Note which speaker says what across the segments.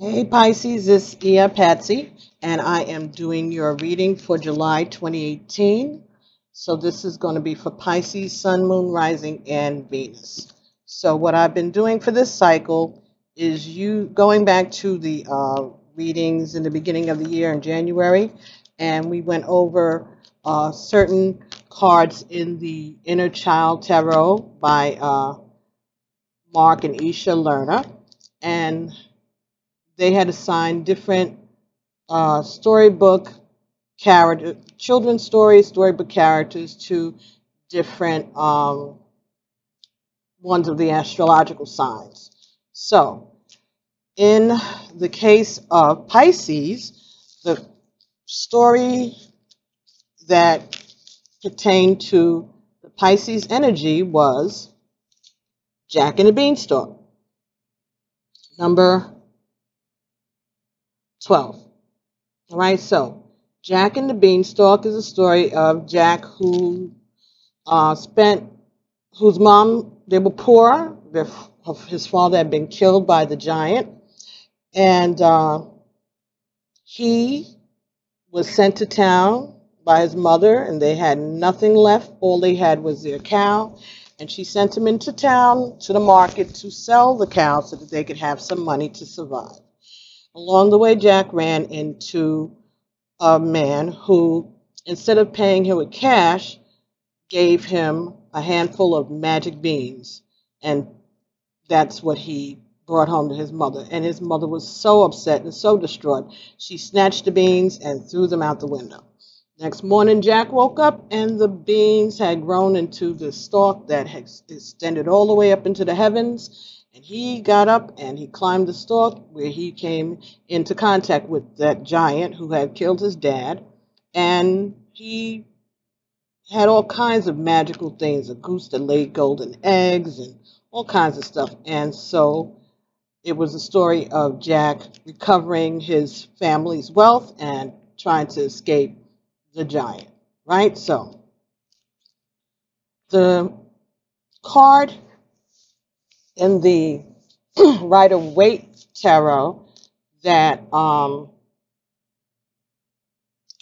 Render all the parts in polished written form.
Speaker 1: Hey Pisces, this is Patsy, and I am doing your reading for July 2018. So this is going to be for Pisces, Sun, Moon, Rising, and Venus. So what I've been doing for this cycle is going back to the readings in the beginning of the year in January, and we went over certain cards in the Inner Child Tarot by Mark and Isha Lerner, and they had assigned different storybook character, children's stories, storybook characters to different ones of the astrological signs. So, in the case of Pisces, the story that pertained to the Pisces energy was Jack and the Beanstalk, number 12. All right, so Jack and the Beanstalk is a story of Jack whose mom, they were poor. His father had been killed by the giant, and he was sent to town by his mother, and they had nothing left. All they had was their cow, and she sent him into town to the market to sell the cow so that they could have some money to survive. Along the way, Jack ran into a man who, instead of paying him with cash, gave him a handful of magic beans. And that's what he brought home to his mother. And his mother was so upset and so distraught, she snatched the beans and threw them out the window. Next morning, Jack woke up, and the beans had grown into the stalk that had extended all the way up into the heavens. And he got up and he climbed the stalk, where he came into contact with that giant who had killed his dad. And he had all kinds of magical things, a goose that laid golden eggs and all kinds of stuff. And so it was a story of Jack recovering his family's wealth and trying to escape the giant, right? So the card in the Rider-Waite Tarot that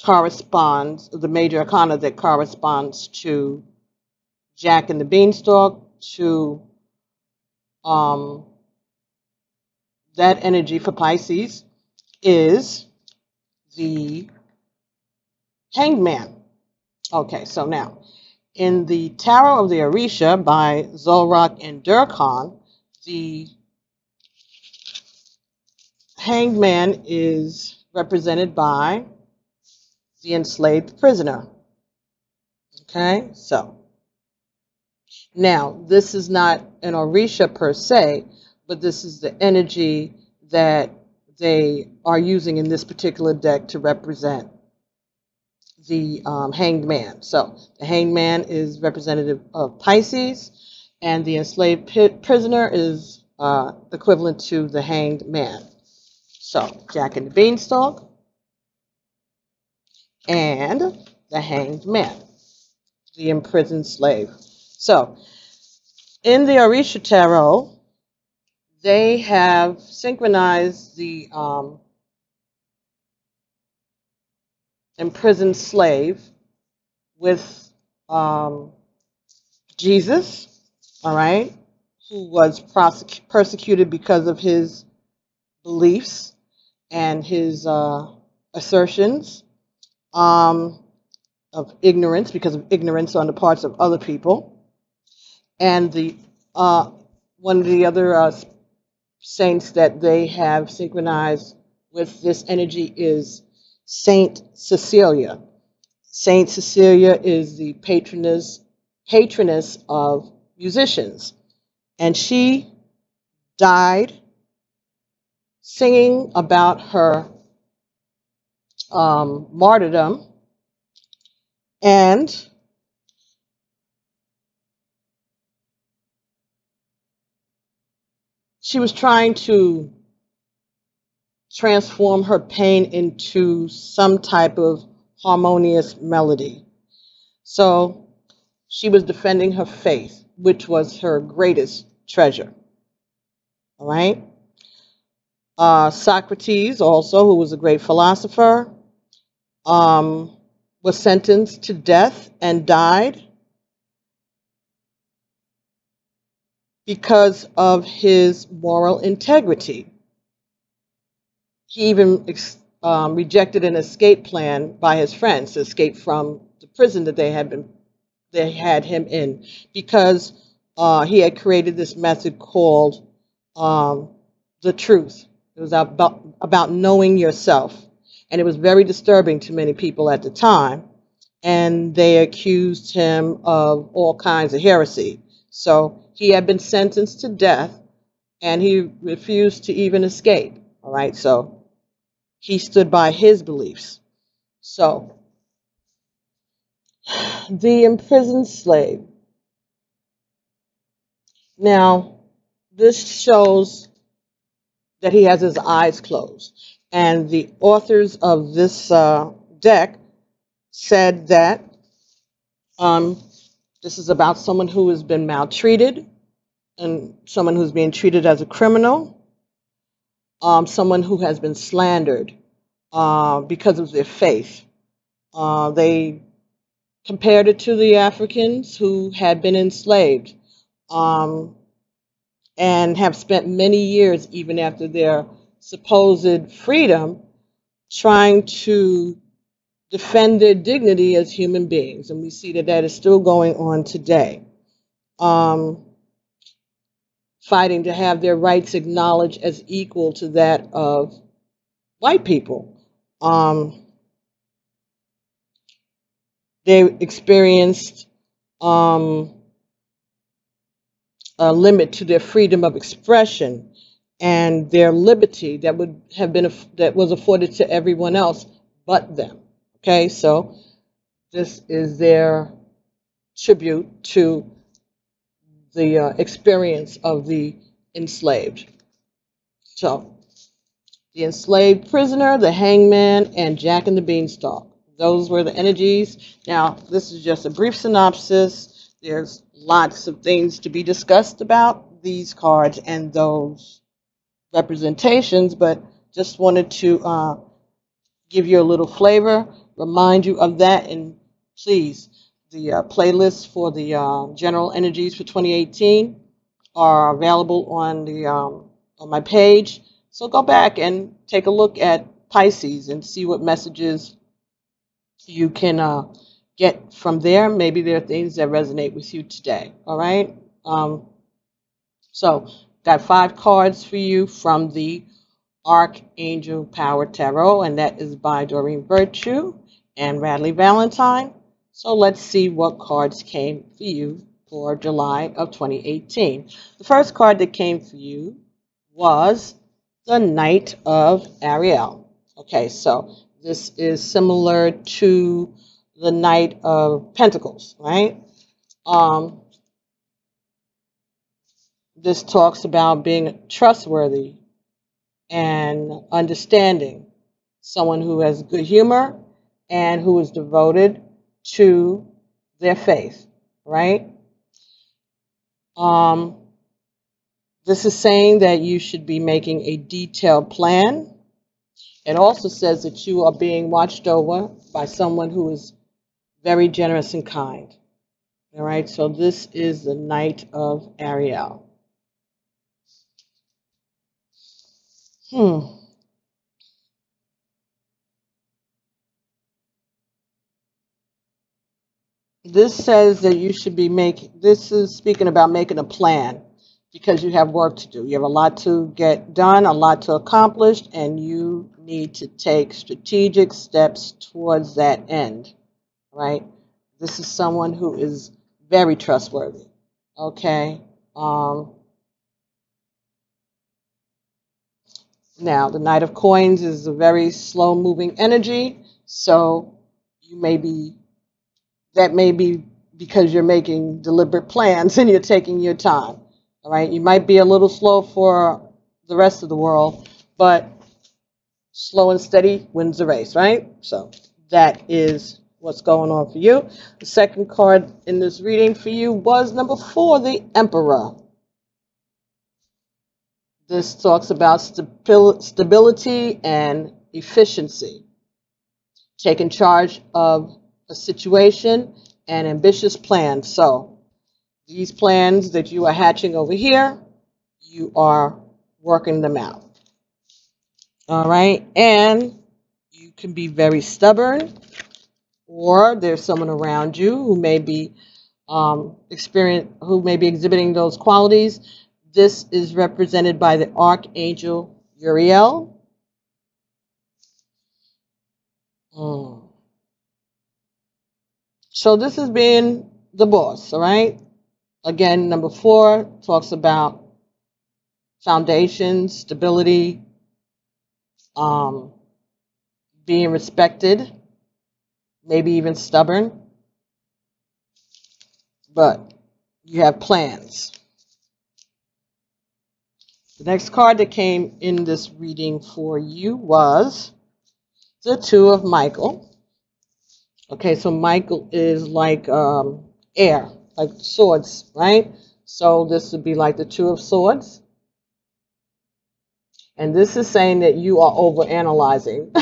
Speaker 1: corresponds, the major arcana that corresponds to Jack and the Beanstalk, to that energy for Pisces, is the Hanged Man. Okay, so now, in the Tarot of the Arisia by Zolrock and Durkheim, the Hanged Man is represented by the enslaved prisoner. Okay, so now this is not an Orisha per se, but this is the energy that they are using in this particular deck to represent the Hanged Man. So the Hanged Man is representative of Pisces, and the enslaved prisoner is equivalent to the Hanged Man. So Jack and the Beanstalk and the Hanged Man, the imprisoned slave. So in the Orisha Tarot, they have synchronized the imprisoned slave with Jesus, all right, who was persecuted because of his beliefs and his assertions of ignorance, because of ignorance on the parts of other people. And the one of the other saints that they have synchronized with this energy is Saint Cecilia. Saint Cecilia is the patroness of musicians, and she died singing about her martyrdom, and she was trying to transform her pain into some type of harmonious melody. So she was defending her faith, which was her greatest treasure. All right? Socrates, also, who was a great philosopher, um, was sentenced to death and died because of his moral integrity. He even rejected an escape plan by his friends to escape from the prison that they had him in, because he had created this method called um, the truth. It was about knowing yourself, and it was very disturbing to many people at the time. And they accused him of all kinds of heresy. So he had been sentenced to death, and he refused to even escape. All right, so he stood by his beliefs. So the imprisoned slave. Now, this shows that he has his eyes closed. And the authors of this deck said that this is about someone who has been maltreated, and someone who's being treated as a criminal, someone who has been slandered because of their faith. They compared it to the Africans who had been enslaved um, and have spent many years, even after their supposed freedom, trying to defend their dignity as human beings. And we see that that is still going on today. Fighting to have their rights acknowledged as equal to that of white people. They experienced a limit to their freedom of expression and their liberty that would have been that was afforded to everyone else but them. Okay, so this is their tribute to the experience of the enslaved. So the enslaved prisoner, the hangman, and Jack and the Beanstalk. Those were the energies. Now, this is just a brief synopsis. There's lots of things to be discussed about these cards and those representations, but just wanted to give you a little flavor, remind you of that, and please, the playlists for the general energies for 2018 are available on my page. So go back and take a look at Pisces and see what messages you can get from there. Maybe there are things that resonate with you today. All right. So got 5 cards for you from the Archangel Power Tarot, and that is by Doreen Virtue and Radley Valentine. So let's see what cards came for you for July of 2018. The first card that came for you was the Knight of Ariel. Okay, so this is similar to the Knight of Pentacles, right? This talks about being trustworthy and understanding, someone who has good humor and who is devoted to their faith, right? This is saying that you should be making a detailed plan. It also says that you are being watched over by someone who is very generous and kind. All right, so this is the Knight of Ariel. This says that you should be this is speaking about making a plan, because you have work to do. You have a lot to get done, a lot to accomplish, and you need to take strategic steps towards that end, right? This is someone who is very trustworthy, okay? Now, the Knight of Coins is a very slow-moving energy, so that may be because you're making deliberate plans and you're taking your time. All right, you might be a little slow for the rest of the world, but slow and steady wins the race, right? So that is what's going on for you. The second card in this reading for you was number 4, the Emperor. This talks about stability and efficiency, taking charge of a situation and ambitious plans. So these plans that you are hatching over here, you are working them out. All right, and you can be very stubborn, or there's someone around you who may be exhibiting those qualities. This is represented by the Archangel Uriel. So this is being the boss, all right? Again, number 4 talks about foundation, stability, being respected, maybe even stubborn, but you have plans. The next card that came in this reading for you was the 2 of Michael. Okay, so Michael is like air, like swords, right? So this would be like the 2 of Swords. And this is saying that you are overanalyzing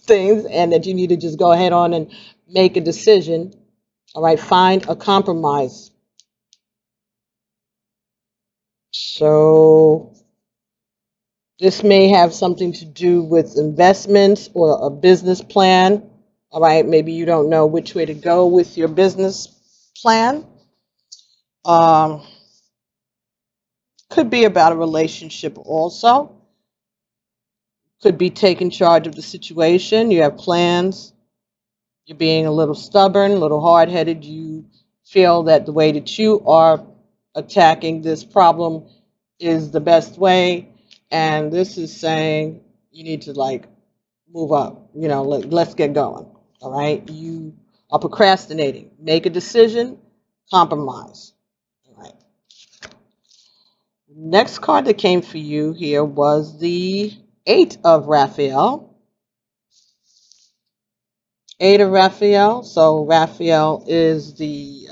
Speaker 1: things and that you need to just go ahead on and make a decision. All right, find a compromise. So this may have something to do with investments or a business plan. All right, maybe you don't know which way to go with your business plan. Could be about a relationship also. Could be taking charge of the situation. You have plans. You're being a little stubborn, a little hard-headed. You feel that the way that you are attacking this problem is the best way. And this is saying you need to like move up. You know, let's get going. All right. You are procrastinating. Make a decision. Compromise. All right. Next card that came for you here was the 8 of Raphael. 8 of Raphael. So Raphael is the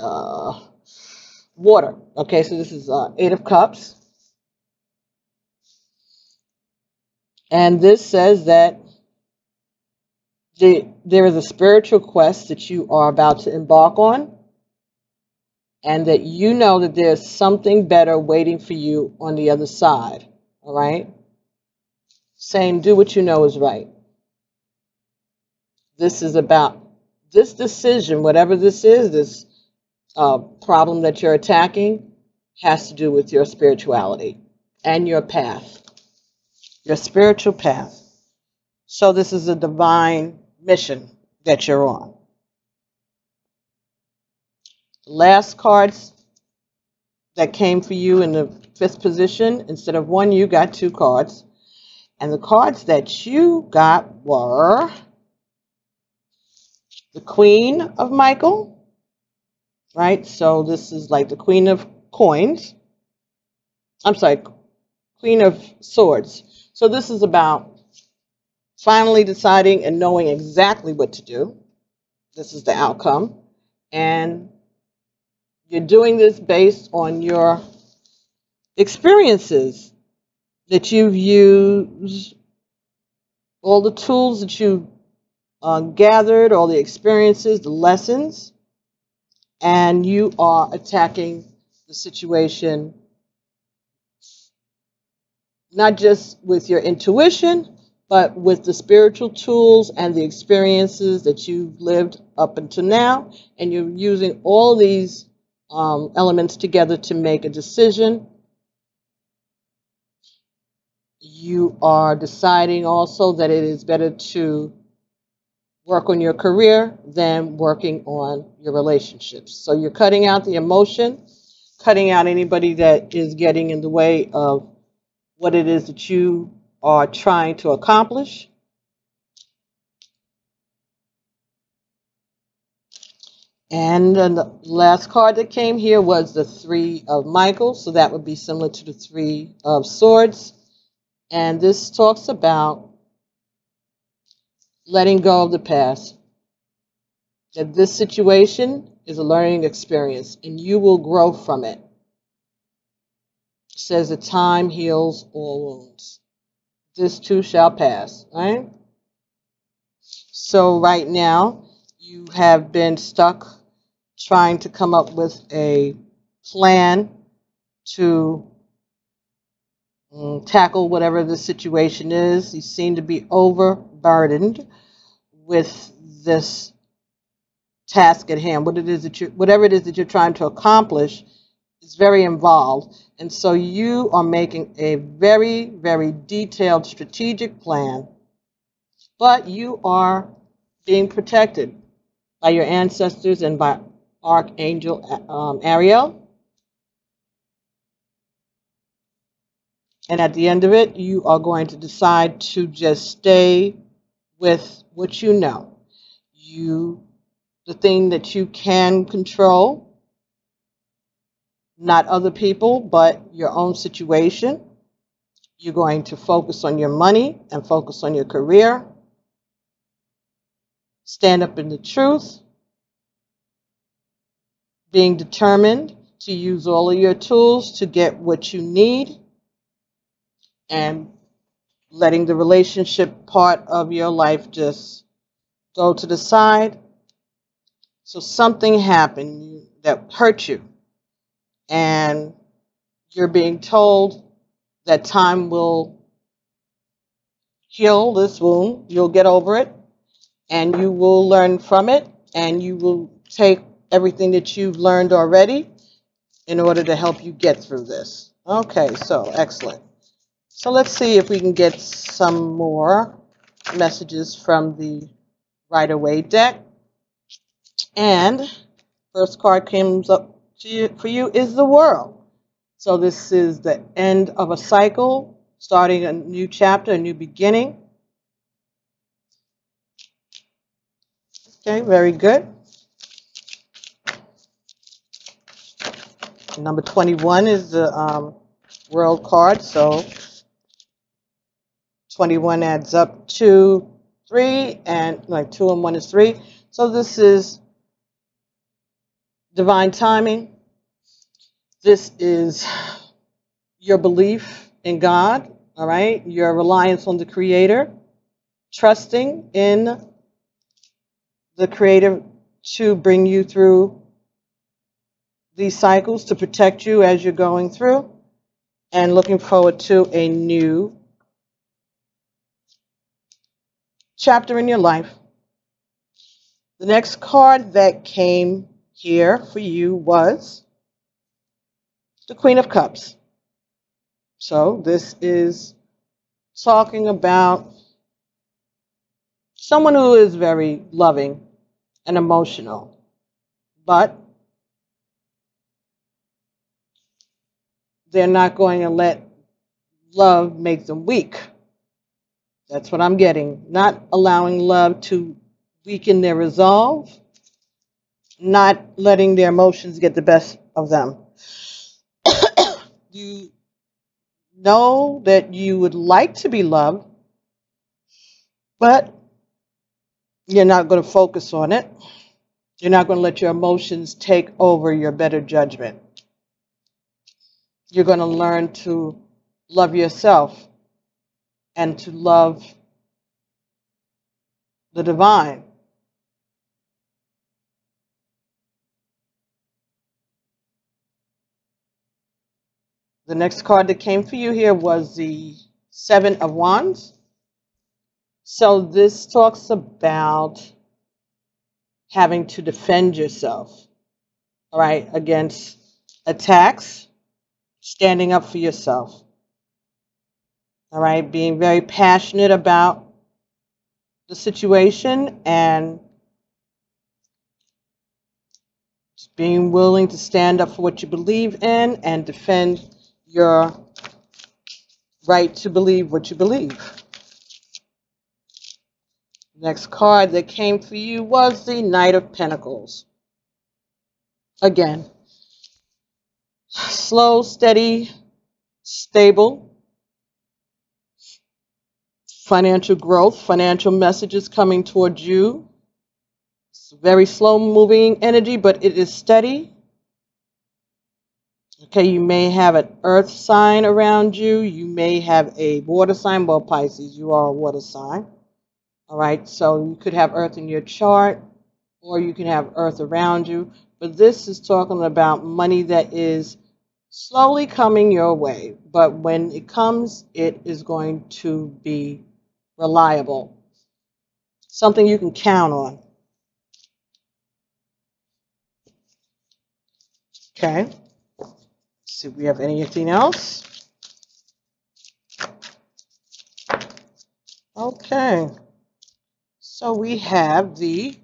Speaker 1: water. Okay, so this is 8 of Cups. And this says that there is a spiritual quest that you are about to embark on, and that you know that there's something better waiting for you on the other side. All right? Saying do what you know is right. This is about this decision, whatever this is, this problem that you're attacking, has to do with your spirituality and your path, your spiritual path. So this is a divine mission that you're on. Last cards that came for you in the 5th position, instead of 1, you got 2 cards. And the cards that you got were the Queen of Michael, right? So this is like the Queen of Coins. I'm sorry, Queen of Swords. So this is about finally deciding and knowing exactly what to do. This is the outcome. And you're doing this based on your experiences that you've used, all the tools that you've gathered, all the experiences, the lessons, and you are attacking the situation not just with your intuition, but with the spiritual tools and the experiences that you've lived up until now, and you're using all these elements together to make a decision. You are deciding also that it is better to work on your career than working on your relationships. So you're cutting out the emotion, cutting out anybody that is getting in the way of what it is that you are trying to accomplish. And then the last card that came here was the 3 of Michael. So that would be similar to the 3 of Swords. And this talks about letting go of the past. That this situation is a learning experience and you will grow from it. It says that time heals all wounds. This too shall pass, right? So right now, you have been stuck trying to come up with a plan to tackle whatever the situation is. You seem to be overburdened with this task at hand. Whatever it is that you're trying to accomplish is very involved. And so you are making a very, very detailed strategic plan, but you are being protected by your ancestors and by Archangel Ariel. And at the end of it, you are going to decide to just stay with what you know. The thing that you can control, not other people, but your own situation. You're going to focus on your money and focus on your career. Stand up in the truth. Being determined to use all of your tools to get what you need. And letting the relationship part of your life just go to the side. So something happened that hurt you, and you're being told that time will heal this wound. You'll get over it, and you will learn from it, and you will take everything that you've learned already in order to help you get through this. Okay, so excellent. So let's see if we can get some more messages from the Rider-Waite deck. And first card comes up for you is the World. So this is the end of a cycle, starting a new chapter, a new beginning. Okay, very good. Number 21 is the World card. So 21 adds up to 3, and like 2 and 1 is 3. So this is divine timing. This is your belief in God, all right? Your reliance on the Creator, trusting in the Creator to bring you through these cycles, to protect you as you're going through, and looking forward to a new chapter in your life. The next card that came here for you was the Queen of Cups. So this is talking about someone who is very loving and emotional, but they're not going to let love make them weak. That's what I'm getting. Not allowing love to weaken their resolve, not letting their emotions get the best of them. You know that you would like to be loved, but you're not going to focus on it. You're not going to let your emotions take over your better judgment. You're going to learn to love yourself and to love the divine. The next card that came for you here was the Seven of Wands. So this talks about having to defend yourself, all right, against attacks, standing up for yourself, all right, being very passionate about the situation and being willing to stand up for what you believe in and defend your right to believe what you believe. Next card that came for you was the Knight of Pentacles. Again, slow, steady, stable, financial growth, financial messages coming towards you. It's very slow moving energy, but it is steady. Okay, you may have an earth sign around you. You may have a water sign. Well, Pisces, you are a water sign. All right, so you could have earth in your chart, or you can have earth around you. But this is talking about money that is slowly coming your way. But when it comes, it is going to be reliable, something you can count on. Okay, let's see if we have anything else. Okay, so we have the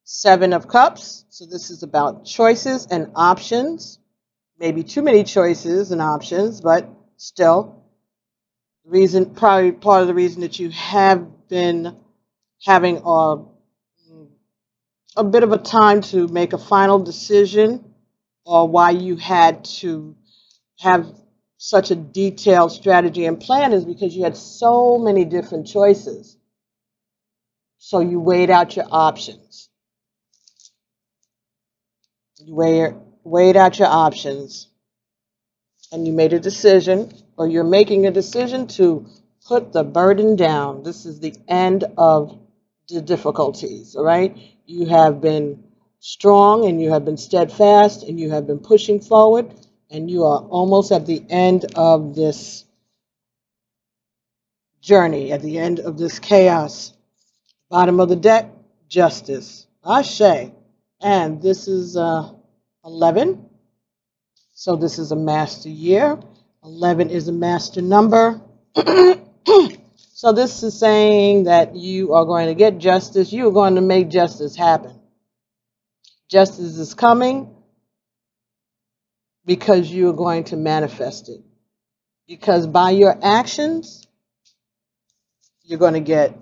Speaker 1: Seven of Cups. So this is about choices and options. Maybe too many choices and options, but still, probably part of the reason that you have been having a bit of a time to make a final decision, or why you had to have such a detailed strategy and plan, is because you had so many different choices. So you weighed out your options. You weighed out your options, and you made a decision, or you're making a decision to put the burden down. This is the end of the difficulties, all right? You have been strong, and you have been steadfast, and you have been pushing forward, and you are almost at the end of this journey, at the end of this chaos. Bottom of the deck, justice. Ashe. And this is 11. So this is a master year. 11 is a master number. So this is saying that you are going to get justice. You are going to make justice happen. Justice is coming because you are going to manifest it. Because by your actions, you're going to get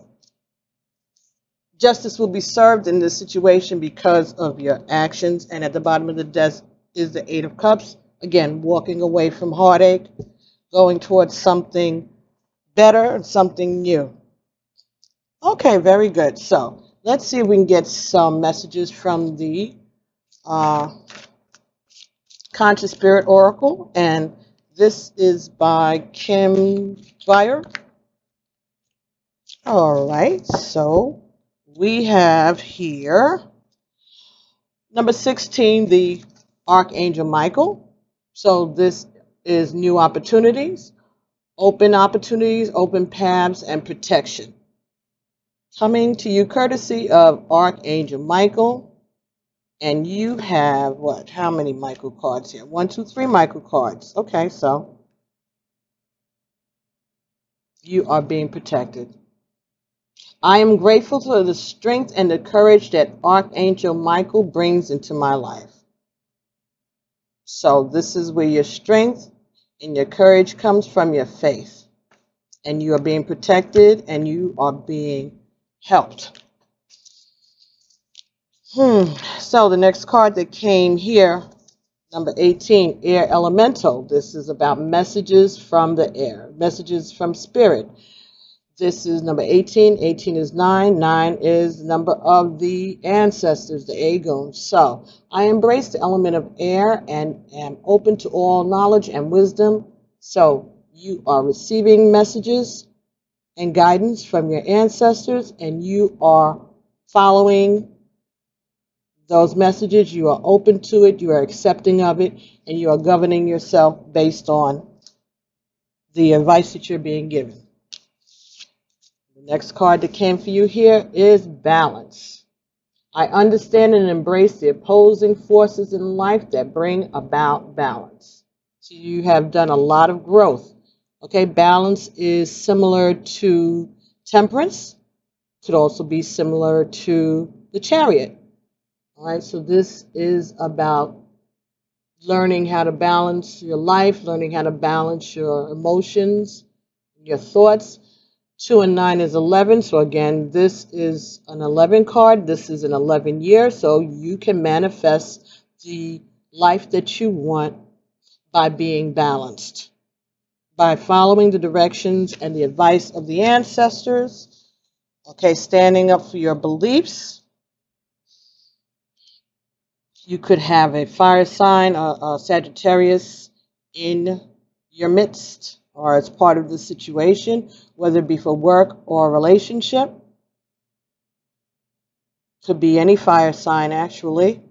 Speaker 1: justice will be served in this situation because of your actions. And at the bottom of the deck is the Eight of Cups. Again, walking away from heartache, going towards something better and something new. Okay, very good. So let's see if we can get some messages from the Conscious Spirit Oracle. And this is by Kim Dwyer. All right, so we have here number 16, the Archangel Michael. So this is new opportunities, open paths, and protection. Coming to you courtesy of Archangel Michael. And you have what? How many Michael cards here? 1, 2, 3 Michael cards. Okay, so you are being protected. I am grateful for the strength and the courage that Archangel Michael brings into my life. So this is where your strength and your courage comes from, your faith. And you are being protected, and you are being helped. So the next card that came here, number 18, Air Elemental. This is about messages from the air, messages from spirit. This is number 18. 18 is 9. 9 is the number of the ancestors, the Aegon. So I embrace the element of air and am open to all knowledge and wisdom. So you are receiving messages and guidance from your ancestors, and you are following those messages. You are open to it, you are accepting of it, and you are governing yourself based on the advice that you're being given. The next card that came for you here is Balance. I understand and embrace the opposing forces in life that bring about balance. So you have done a lot of growth. Okay, balance is similar to temperance. Could also be similar to the Chariot. All right, so this is about learning how to balance your life, learning how to balance your emotions, your thoughts. 2 and 9 is 11. So again, this is an 11 card. This is an 11 year. So you can manifest the life that you want by being balanced, by following the directions and the advice of the ancestors. Okay, standing up for your beliefs. You could have a fire sign, a Sagittarius, in your midst or as part of the situation, whether it be for work or a relationship. Could be any fire sign, actually.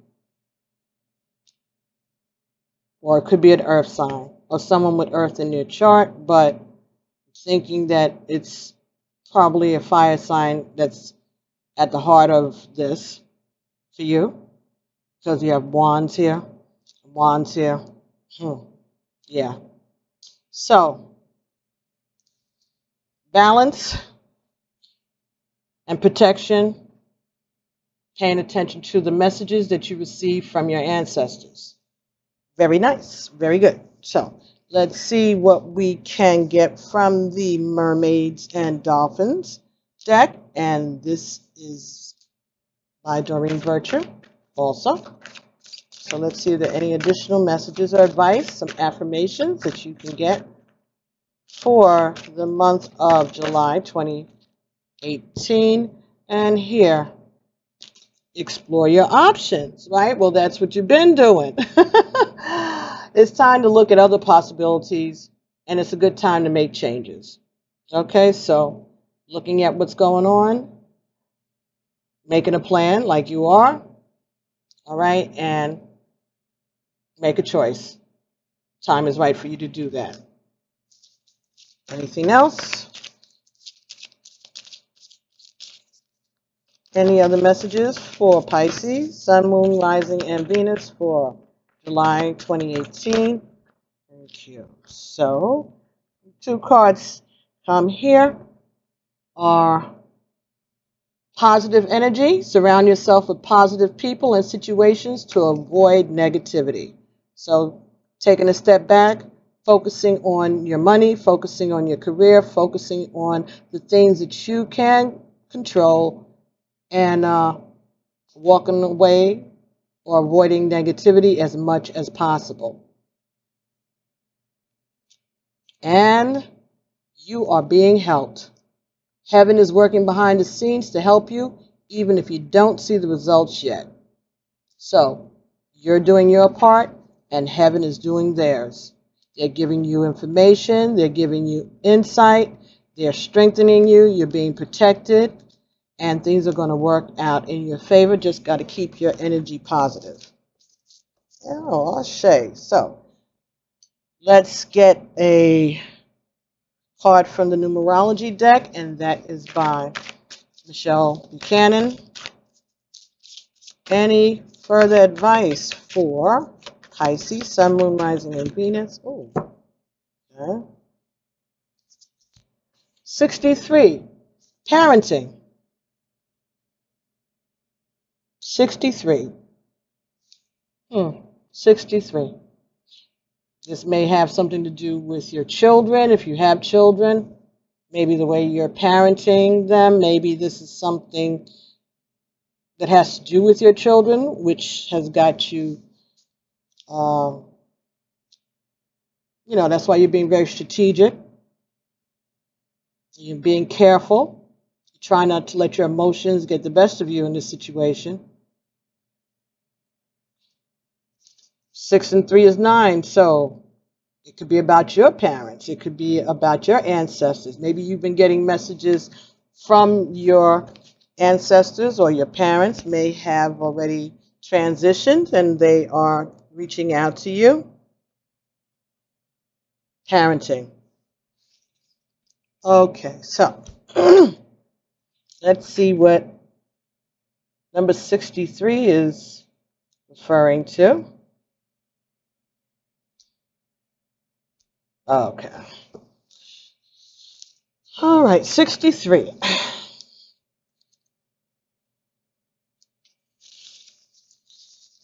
Speaker 1: Or it could be an earth sign or someone with earth in their chart, but thinking that it's probably a fire sign that's at the heart of this for you, because you have wands here, wands here. Yeah. So, balance and protection, paying attention to the messages that you receive from your ancestors. Very nice. Very good. So, let's see what we can get from the Mermaids and Dolphins deck. And this is by Doreen Virtue also. So let's see if there are any additional messages or advice, some affirmations that you can get for the month of July 2018. And here, explore your options, right? Well, that's what you've been doing. It's time to look at other possibilities, and it's a good time to make changes. Okay, so looking at what's going on, making a plan like you are, all right, and make a choice. Time is right for you to do that. Anything else? Any other messages for Pisces, Sun, Moon, Rising, and Venus for July 2018? Thank you. So, 2 cards come here are positive energy. Surround yourself with positive people and situations to avoid negativity. So, taking a step back, focusing on your money, focusing on your career, focusing on the things that you can control, and walking away or avoiding negativity as much as possible. And you are being helped. Heaven is working behind the scenes to help you, even if you don't see the results yet. So, you're doing your part, and heaven is doing theirs. They're giving you information, they're giving you insight, they're strengthening you, you're being protected, and things are going to work out in your favor. Just got to keep your energy positive. Oh, Ashe. So, let's get a card from the Numerology deck, and that is by Michelle Buchanan. Any further advice for Pisces, Sun, Moon, Rising, and Venus? Oh, okay. 63, parenting. 63. 63. This may have something to do with your children, if you have children. Maybe the way you're parenting them. Maybe this is something that has to do with your children, which has got you, that's why you're being very strategic. You're being careful. You try not to let your emotions get the best of you in this situation. 6 and 3 is 9, so it could be about your parents. It could be about your ancestors. Maybe you've been getting messages from your ancestors, or your parents may have already transitioned and they are reaching out to you. Parenting. Okay, so let's see what number 63 is referring to. Okay. All right, 63.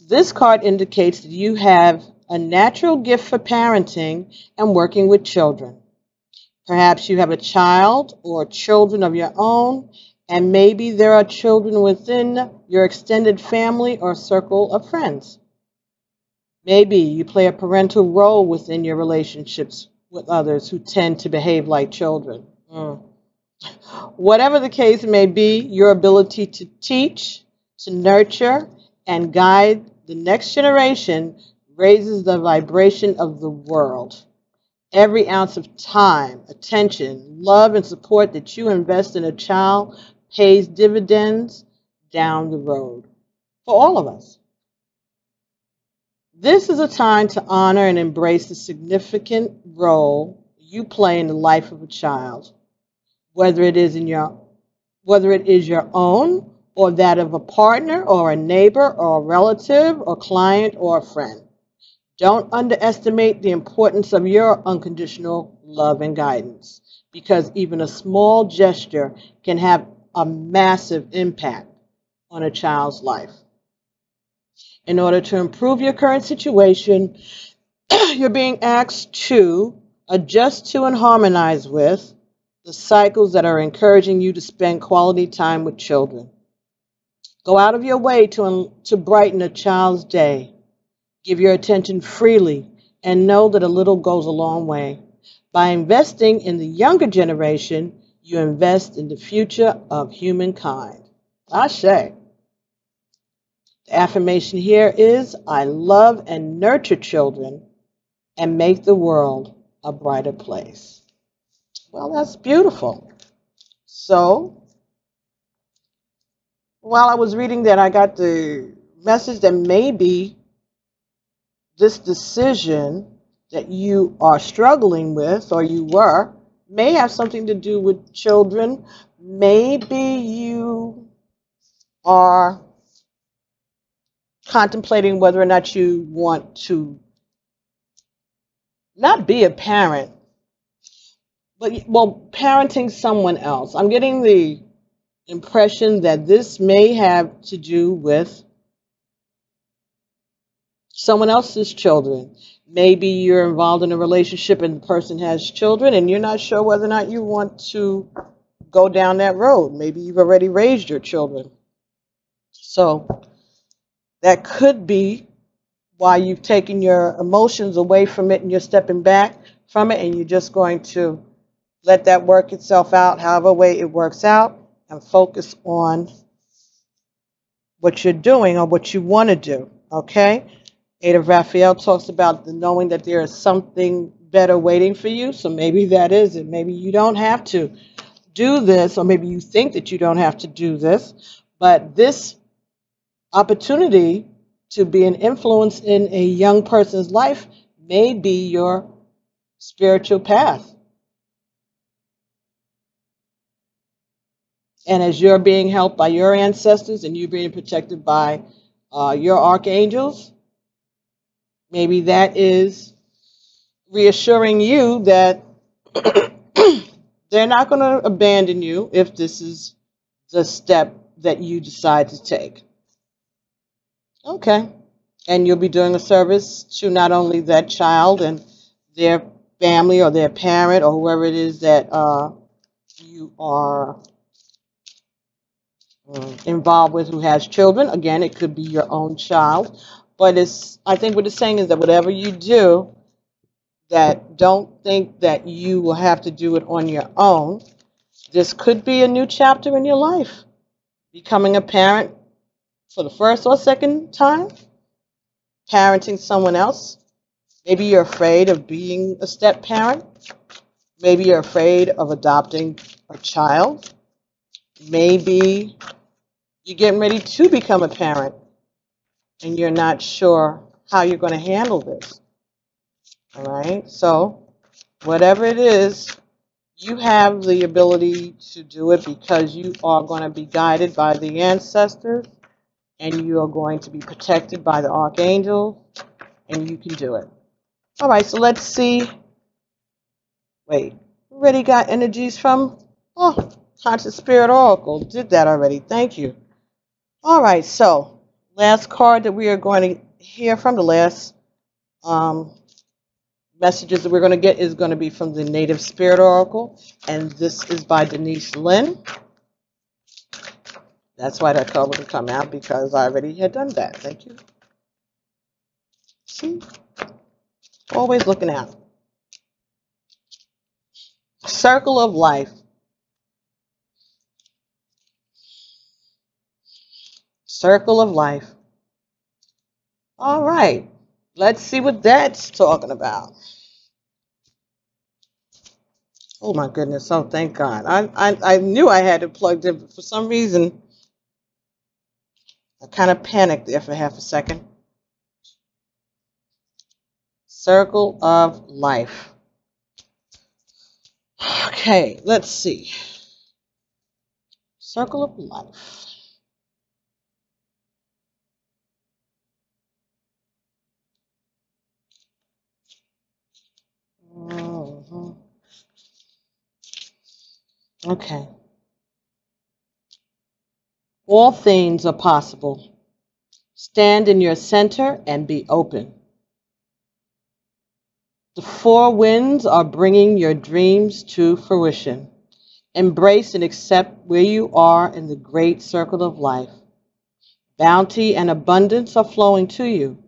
Speaker 1: This card indicates that you have a natural gift for parenting and working with children. Perhaps you have a child or children of your own, and maybe there are children within your extended family or circle of friends. Maybe you play a parental role within your relationships with others who tend to behave like children. Whatever the case may be, your ability to teach, to nurture, and guide the next generation raises the vibration of the world. Every ounce of time, attention, love, and support that you invest in a child pays dividends down the road for all of us. This is a time to honor and embrace the significant role you play in the life of a child, whether it is your own or that of a partner or a neighbor or a relative or client or a friend. Don't underestimate the importance of your unconditional love and guidance, because even a small gesture can have a massive impact on a child's life. In order to improve your current situation, you're being asked to adjust to and harmonize with the cycles that are encouraging you to spend quality time with children. Go out of your way to brighten a child's day. Give your attention freely and know that a little goes a long way. By investing in the younger generation, you invest in the future of humankind. Ashe. The affirmation here is, I love and nurture children and make the world a brighter place. Well, that's beautiful. So, while I was reading that, I got the message that maybe this decision that you are struggling with, or you were, may have something to do with children. Maybe you are contemplating whether or not you want to not be a parent, but, well, parenting someone else. I'm getting the impression that this may have to do with someone else's children. Maybe you're involved in a relationship and the person has children and you're not sure whether or not you want to go down that road. Maybe you've already raised your children. So that could be why you've taken your emotions away from it and you're stepping back from it and you're just going to let that work itself out, however way it works out, and focus on what you're doing or what you want to do, okay? Eight of Raphael talks about the knowing that there is something better waiting for you, so maybe that is it. Maybe you don't have to do this, or maybe you think that you don't have to do this, but this opportunity to be an influence in a young person's life may be your spiritual path. And as you're being helped by your ancestors and you're being protected by your archangels, maybe that is reassuring you that they're not going to abandon you if this is the step that you decide to take. Okay. And you'll be doing a service to not only that child and their family or their parent or whoever it is that you are involved with who has children. Again, it could be your own child. But I think what it's saying is that whatever you do, that don't think that you will have to do it on your own. This could be a new chapter in your life. Becoming a parent for the first or second time. Parenting someone else. Maybe you're afraid of being a step parent. Maybe you're afraid of adopting a child. Maybe you're getting ready to become a parent and you're not sure how you're going to handle this. All right? So, whatever it is, you have the ability to do it because you are going to be guided by the ancestors and you are going to be protected by the archangels, and you can do it. All right, so let's see. Wait, already got energies from, Conscious Spirit Oracle. Did that already. Thank you. All right, so last card that we are going to hear from, the last messages that we're going to get is going to be from the Native Spirit Oracle, and this is by Denise Lynn. That's why that card would come out, because I already had done that. Thank you. See? Always looking out. Circle of life. Circle of life. All right. Let's see what that's talking about. Oh my goodness. Oh, thank God. I knew I had it plugged in, but for some reason, I kind of panicked there for half a second. Circle of life. Okay, let's see. Circle of life. Mhm. Okay. All things are possible. Stand in your center and be open. The four winds are bringing your dreams to fruition. Embrace and accept where you are in the great circle of life. Bounty and abundance are flowing to you.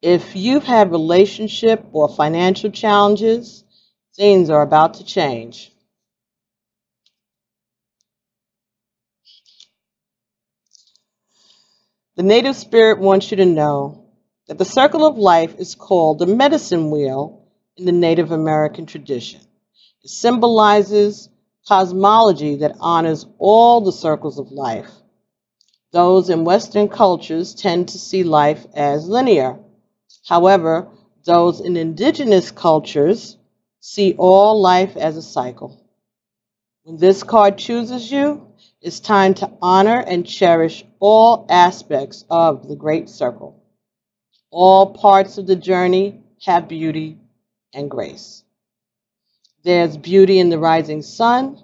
Speaker 1: If you've had relationship or financial challenges, things are about to change. The native spirit wants you to know that the circle of life is called the medicine wheel in the Native American tradition. It symbolizes cosmology that honors all the circles of life. Those in Western cultures tend to see life as linear. However, those in indigenous cultures see all life as a cycle. When this card chooses you, it's time to honor and cherish all aspects of the great circle. All parts of the journey have beauty and grace. There's beauty in the rising sun,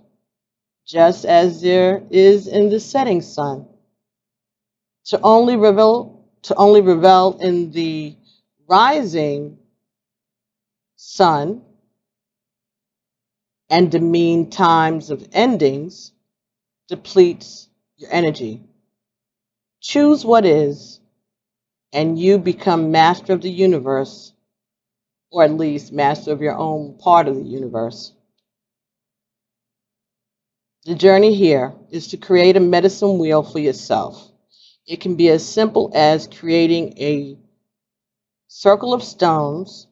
Speaker 1: just as there is in the setting sun. To only revel in the rising sun and demean times of endings depletes your energy. Choose what is, and you become master of the universe, or at least master of your own part of the universe. The journey here is to create a medicine wheel for yourself. It can be as simple as creating a circle of stones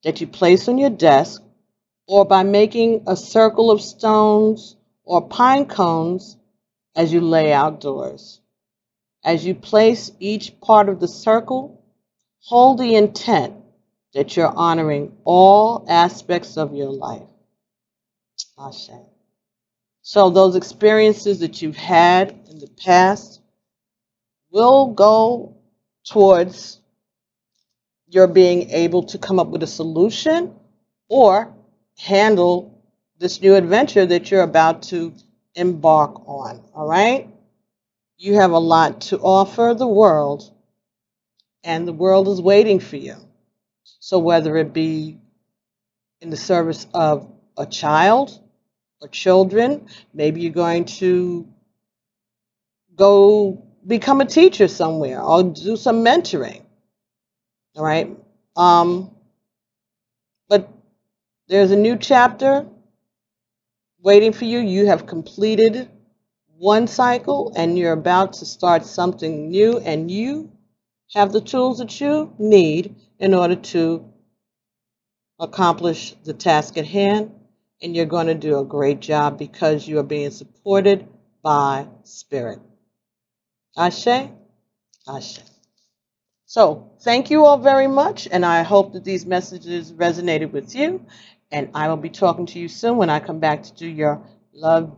Speaker 1: that you place on your desk, or by making a circle of stones or pine cones as you lay outdoors. As you place each part of the circle, hold the intent that you're honoring all aspects of your life. Ashe. So those experiences that you've had in the past will go towards your being able to come up with a solution or handle this new adventure that you're about to embark on. All right? You have a lot to offer the world, and the world is waiting for you. So whether it be in the service of a child or children, maybe you're going to go become a teacher somewhere or do some mentoring. All right? But there's a new chapter waiting for you. You have completed one cycle and you're about to start something new, and you have the tools that you need in order to accomplish the task at hand, and you're going to do a great job because you are being supported by Spirit. Ashe? Ashe. So, thank you all very much, and I hope that these messages resonated with you, and I will be talking to you soon when I come back to do your love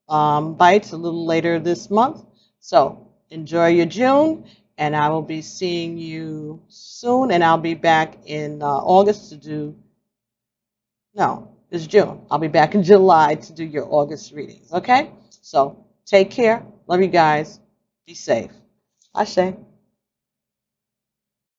Speaker 1: bites a little later this month. So, enjoy your June, and I will be seeing you soon, and I'll be back in August to do, no, it's June. I'll be back in July to do your August readings, okay? So, take care. Love you guys. Be safe. Ashe.